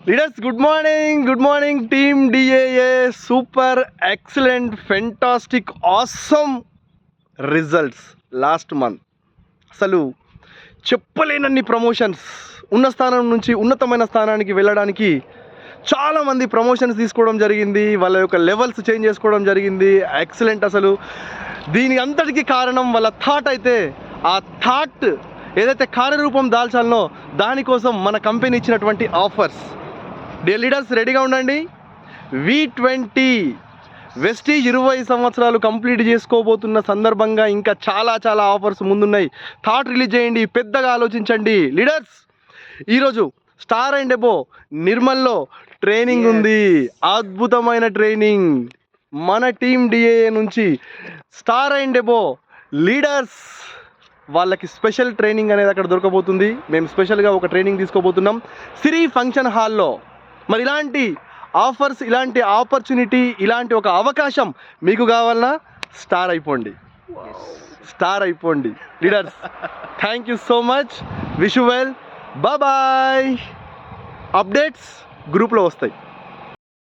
Leaders good morning team డిఏఏ. Super excellent fantastic awesome results last month. అసలు చెప్పలేనన్ని promotions, ఉన్న స్థానం నుంచి ఉన్నతమైన స్థానానికి వెళ్ళడానికి చాలామంది ప్రమోషన్స్ తీసుకోవడం జరిగింది, వాళ్ళ యొక్క లెవెల్స్ చేంజ్ చేసుకోవడం జరిగింది. ఎక్సలెంట్. అసలు దీని అంతటికి కారణం వాళ్ళ థాట్. అయితే ఆ థాట్ ఏదైతే కార్యరూపం దాల్చాలనో దానికోసం మన కంపెనీ ఇచ్చినటువంటి ఆఫర్స్. డే లీడర్స్ రెడీగా ఉండండి. V20 వెస్టీజ్ 20 సంవత్సరాలు కంప్లీట్ చేసుకోబోతున్న సందర్భంగా ఇంకా చాలా ఆఫర్స్ ముందున్నాయి. థాట్ రిలీజ్ చేయండి, పెద్దగా ఆలోచించండి. లీడర్స్, ఈరోజు స్టార్ అండ్ ఎబో నిర్మల్లో ట్రైనింగ్ ఉంది. అద్భుతమైన ట్రైనింగ్ మన టీమ్ డిఏఏ నుంచి. స్టార్ అండ్ ఎబో లీడర్స్ వాళ్ళకి స్పెషల్ ట్రైనింగ్ అనేది అక్కడ దొరకబోతుంది. మేము స్పెషల్గా ఒక ట్రైనింగ్ తీసుకోబోతున్నాం సిరి ఫంక్షన్ హాల్లో. మరి ఇలాంటి ఆఫర్స్, ఇలాంటి ఆపర్చునిటీ, ఇలాంటి ఒక అవకాశం మీకు కావాలన్నా స్టార్ అయిపోండి leaders. Thank you so much. Wish you well. Bye. Updates గ్రూప్లో వస్తాయి.